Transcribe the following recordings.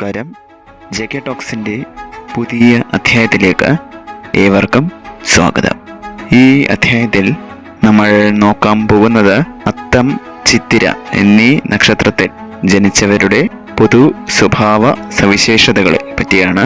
നമസ്കാരം. ജെ.കെ. ടോക്സിൻ്റെ പുതിയ അധ്യായത്തിലേക്ക് ഏവർക്കും സ്വാഗതം. ഈ അധ്യായത്തിൽ നമ്മൾ നോക്കാൻ പോകുന്നത് അത്തം, ചിത്തിര എന്നീ നക്ഷത്രത്തിൽ ജനിച്ചവരുടെ പൊതു സ്വഭാവ സവിശേഷതകളെ പറ്റിയാണ്.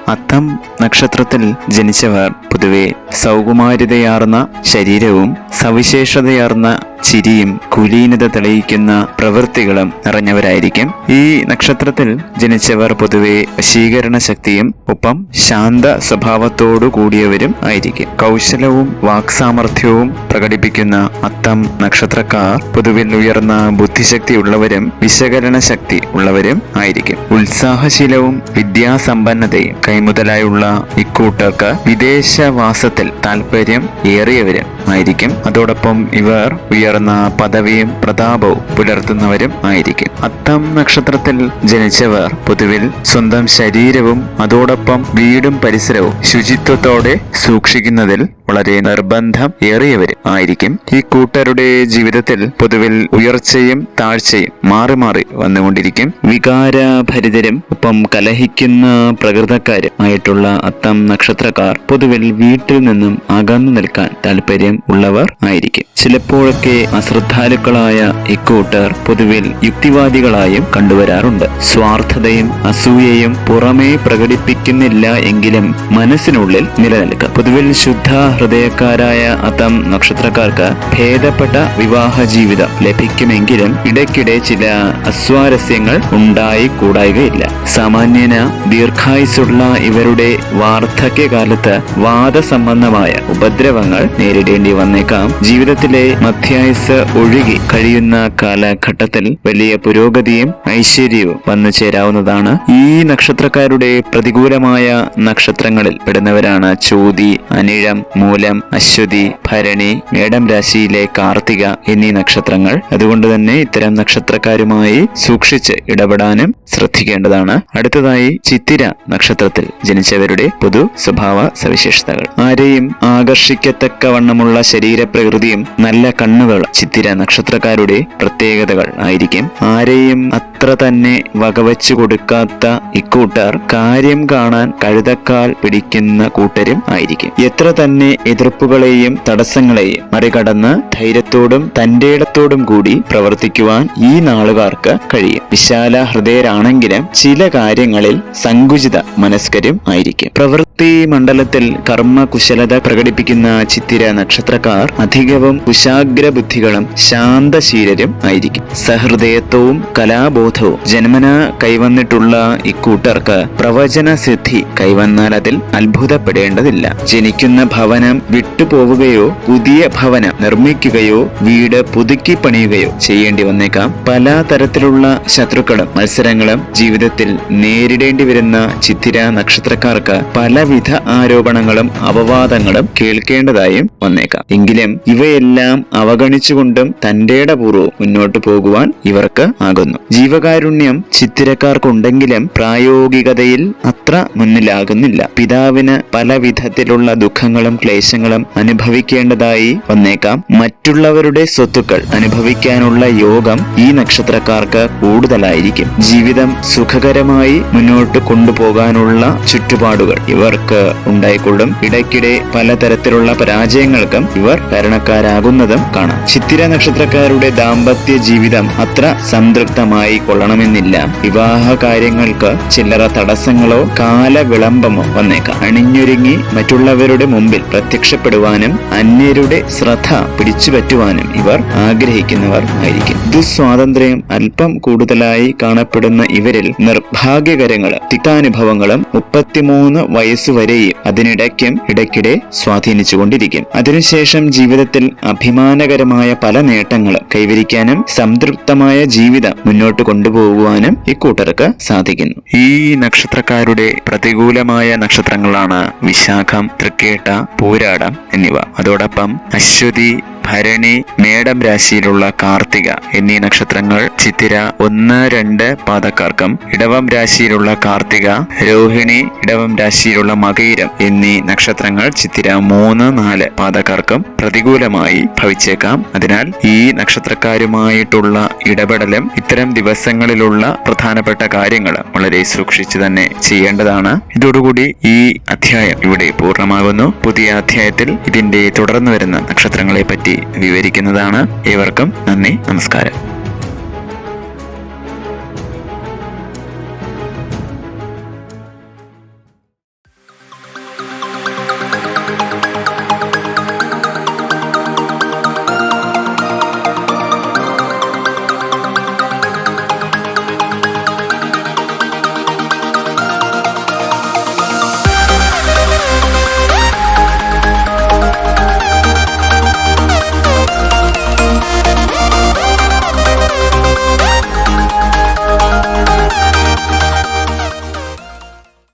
അത്തം നക്ഷത്രത്തിൽ ജനിച്ചവർ പൊതുവെ സൗകുമാര്യതയാർന്ന ശരീരവും സവിശേഷതയാർന്ന ചിരിയും കുലീനത തെളിയിക്കുന്ന പ്രവൃത്തികളും നിറഞ്ഞവരായിരിക്കും. ഈ നക്ഷത്രത്തിൽ ജനിച്ചവർ പൊതുവെ വശീകരണ ശക്തിയും ഒപ്പം ശാന്ത സ്വഭാവത്തോടു കൂടിയവരും ആയിരിക്കും. കൗശലവും വാക്സാമർഥ്യവും പ്രകടിപ്പിക്കുന്ന അത്തം നക്ഷത്രക്കാർ പൊതുവിൽ ഉയർന്ന ബുദ്ധിശക്തിയുള്ളവരും വിശകലന ശക്തി ഉള്ളവരും ആയിരിക്കും. ഉത്സാഹശീലവും വിദ്യാസമ്പന്നതയും കൈമുതലായുള്ള ഇക്കൂട്ടർക്ക് വിദേശവാസത്തിൽ താല്പര്യം ഏറിയവരും ആയിരിക്കും. അതോടൊപ്പം ഇവർ ഉയർന്ന പദവിയും പ്രതാപവും പുലർത്തുന്നവരും ആയിരിക്കും. അത്തം നക്ഷത്രത്തിൽ ജനിച്ചവർ പൊതുവിൽ സ്വന്തം ശരീരവും അതോടൊപ്പം വീടും പരിസരവും ശുചിത്വത്തോടെ സൂക്ഷിക്കുന്നതിൽ വളരെ നിർബന്ധം ഏറിയവരും ആയിരിക്കും. ഈ കൂട്ടരുടെ ജീവിതത്തിൽ പൊതുവിൽ ഉയർച്ചയും താഴ്ചയും മാറി മാറി വന്നുകൊണ്ടിരിക്കും. വികാരഭരിതരും ഒപ്പം കലഹിക്കുന്ന പ്രകൃതക്കാരും ആയിട്ടുള്ള അത്തം നക്ഷത്രക്കാർ പൊതുവിൽ വീട്ടിൽ നിന്നും അകന്നു നിൽക്കാൻ താല്പര്യം ഉള്ളവർ ആയിരിക്കും. ചിലപ്പോഴൊക്കെ അശ്രദ്ധാലുക്കളായ ഇക്കൂട്ടർ പൊതുവിൽ യുക്തിവാദികളായും കണ്ടുവരാറുണ്ട്. സ്വാർത്ഥതയും അസൂയയും പുറമേ പ്രകടിപ്പിക്കുന്നില്ല എങ്കിലും മനസ്സിനുള്ളിൽ നിലനിൽക്കും. പൊതുവിൽ ശുദ്ധ ഹൃദയക്കാരായ അത്തം നക്ഷത്രക്കാർക്ക് ഭേദപ്പെട്ട വിവാഹ ജീവിതം ലഭിക്കുമെങ്കിലും ഇടയ്ക്കിടെ ചില അസ്വാരസ്യങ്ങൾ ഉണ്ടായി കൂടായികയില്ല. സാമാന്യന ദീർഘായുസുള്ള ഇവരുടെ വാർദ്ധക്യകാലത്ത് വാദസംബന്ധമായ ഉപദ്രവങ്ങൾ നേരിടേണ്ടി വന്നേക്കാം. ജീവിതത്തിലെ മധ്യായുസ് ഒഴുകി കഴിയുന്ന കാലഘട്ടത്തിൽ വലിയ പുരോഗതിയും ഐശ്വര്യവും വന്നു ചേരാവുന്നതാണ്. ഈ നക്ഷത്രക്കാരുടെ പ്രതികൂലമായ നക്ഷത്രങ്ങളിൽ പെടുന്നവരാണ് ചോതി, അനിഴം, മൂലം, അശ്വതി, ഭരണി, മേടം രാശിയിലെ കാർത്തിക എന്നീ നക്ഷത്രങ്ങൾ. അതുകൊണ്ട് തന്നെ ഇത്തരം നക്ഷത്രക്കാരുമായി സൂക്ഷിച്ച് ഇടപെടാനും ശ്രദ്ധിക്കേണ്ടതാണ്. അടുത്തതായി ചിത്തിര നക്ഷത്രത്തിൽ ജനിച്ചവരുടെ പൊതു സ്വഭാവ സവിശേഷതകൾ. ആരെയും ആകർഷിക്കത്തക്കവണ്ണമുള്ള ശരീരപ്രകൃതിയും നല്ല കണ്ണുകൾ ചിത്തിര നക്ഷത്രക്കാരുടെ പ്രത്യേകതകൾ ആയിരിക്കും. ആരെയും അത്ര തന്നെ വകവച്ചു കൊടുക്കാത്ത ഇക്കൂട്ടർ കാര്യം കാണാൻ കഴുതക്കാൽ പിടിക്കുന്ന കൂട്ടരും ആയിരിക്കും. എത്ര തന്നെ എതിർപ്പുകളെയും തടസ്സങ്ങളെയും മറികടന്ന് ധൈര്യത്തോടും തന്റേടത്തോടും കൂടി പ്രവർത്തിക്കുവാൻ ഈ നാളുകാർക്ക് കഴിയും. വിശാല ഹൃദയരാണെങ്കിലും ചില കാര്യങ്ങളിൽ സങ്കുചിത മനസ്കരും ആയിരിക്കും. പ്രവൃത്തി മണ്ഡലത്തിൽ കർമ്മകുശലത പ്രകടിപ്പിക്കുന്ന ചിത്തിര നക്ഷത്രക്കാർ അധികവും കുശാഗ്ര ബുദ്ധികളും ശാന്തശീലരും ആയിരിക്കും. സഹൃദയത്വവും കലാബോധവും ജന്മന കൈവന്നിട്ടുള്ള ഇക്കൂട്ടർക്ക് പ്രവചന സിദ്ധി കൈവന്നാൽ അതിൽ അത്ഭുതപ്പെടേണ്ടതില്ല. ജനിക്കുന്ന ഭവനം വിട്ടുപോവുകയോ പുതിയ ഭവനം നിർമ്മിക്കുകയോ വീട് പുതുക്കി പണിയുകയോ ചെയ്യേണ്ടി വന്നേക്കാം. പല തരത്തിലുള്ള ശത്രുക്കളും മത്സരങ്ങളും ജീവിതത്തിൽ നേരിടേണ്ടി വരുന്ന ചിത്തിര നക്ഷത്രക്കാർക്ക് പലവിധ ആരോപണങ്ങളും അപവാദങ്ങളും കേൾക്കേണ്ടതായും വന്നേക്കാം. എങ്കിലും ഇവയെല്ലാം അവഗണിച്ചുകൊണ്ടും തന്റേടപൂർവ്വം മുന്നോട്ടു പോകുവാൻ ഇവർക്ക് ആകുന്നു. ജീവകാരുണ്യം ചിത്തിരക്കാർക്കുണ്ടെങ്കിലും പ്രായോഗികതയിൽ അത്ര മുന്നിലാകുന്നില്ല. പിതാവിന് പല വിധത്തിലുള്ള ദുഃഖങ്ങളും ക്ലേശങ്ങളും അനുഭവിക്കേണ്ടതായി വന്നേക്കാം. മറ്റുള്ളവരുടെ സ്വത്തുക്കൾ അനുഭവിക്കാനുള്ള യോഗം ഈ നക്ഷത്രക്കാർക്ക് കൂടുതലായിരിക്കും. ജീവിതം സുഖകരമായി മുന്നോട്ട് കൊണ്ടുപോകാനുള്ള ചുറ്റുപാടുകൾ ഇവർക്ക് ഉണ്ടായിക്കൊള്ളും. ഇടയ്ക്കിടെ പലതരത്തിലുള്ള പരാജയങ്ങൾക്കും ഇവർ കാരണക്കാരാകുന്നതും കാണാം. ചിത്തിര നക്ഷത്രക്കാരുടെ ദാമ്പത്യ ജീവിതം അത്ര സംതൃപ്തമായി കൊള്ളണമെന്നില്ല. വിവാഹ കാര്യങ്ങൾക്ക് ചില്ലറ തടസ്സങ്ങളോ കാലവിളംബമോ വന്നേക്കാം. അണിഞ്ഞൊരുങ്ങി മറ്റുള്ളവരുടെ മുമ്പിൽ പ്രത്യക്ഷപ്പെടുവാനും അന്യരുടെ ശ്രദ്ധ പിടിച്ചുപറ്റുവാനും ഇവർ ആഗ്രഹിക്കുന്നവർ ആയിരിക്കും. ദുസ്വാതന്ത്ര്യം അല്പം കൂടുതലായി കാണപ്പെടുന്ന ഇവരിൽ നിർഭാഗ്യകരങ്ങളും തിക്താനുഭവങ്ങളും 33 വയസ്സുവരെയും അതിനിടയ്ക്കും ഇടയ്ക്കിടെ സ്വാധീനിച്ചുകൊണ്ടിരിക്കും. അതിനുശേഷം ജീവിതത്തിൽ അഭിമാനകരമായ പല നേട്ടങ്ങളും കൈവരിക്കാനും സംതൃപ്തമായ ജീവിതം മുന്നോട്ട് കൊണ്ടുപോകുവാനും ഇക്കൂട്ടർക്ക് സാധിക്കുന്നു. ഈ നക്ഷത്രക്കാരുടെ പ്രതികൂലമായ നക്ഷത്രങ്ങളാണ് വിശാഖം, തൃക്കേട്ട, പൂരാടം എന്നിവ. അതോടൊപ്പം അശ്വതി, ഭരണി, മേടം രാശിയിലുള്ള കാർത്തിക എന്നീ നക്ഷത്രങ്ങൾ ചിത്തിര 1, 2 പാദക്കാർക്കും, ഇടവം രാശിയിലുള്ള കാർത്തിക, രോഹിണി, ഇടവം രാശിയിലുള്ള മകയിരം എന്നീ നക്ഷത്രങ്ങൾ ചിത്തിര 3, 4 പാദക്കാർക്കും പ്രതികൂലമായി ഭവിച്ചേക്കാം. അതിനാൽ ഈ നക്ഷത്രക്കാരുമായിട്ടുള്ള ഇടപെടലും ഇത്തരം ദിവസങ്ങളിലുള്ള പ്രധാനപ്പെട്ട കാര്യങ്ങൾ വളരെ സൂക്ഷിച്ചു തന്നെ ചെയ്യേണ്ടതാണ്. ഇതോടുകൂടി ഈ അധ്യായം ഇവിടെ പൂർണ്ണമാകുന്നു. പുതിയ അധ്യായത്തിൽ ഇതിന്റെ തുടർന്ന് വരുന്ന നക്ഷത്രങ്ങളെ പറ്റി വിവരിക്കുന്നതാണ്. ഏവർക്കും നന്ദി, നമസ്കാരം.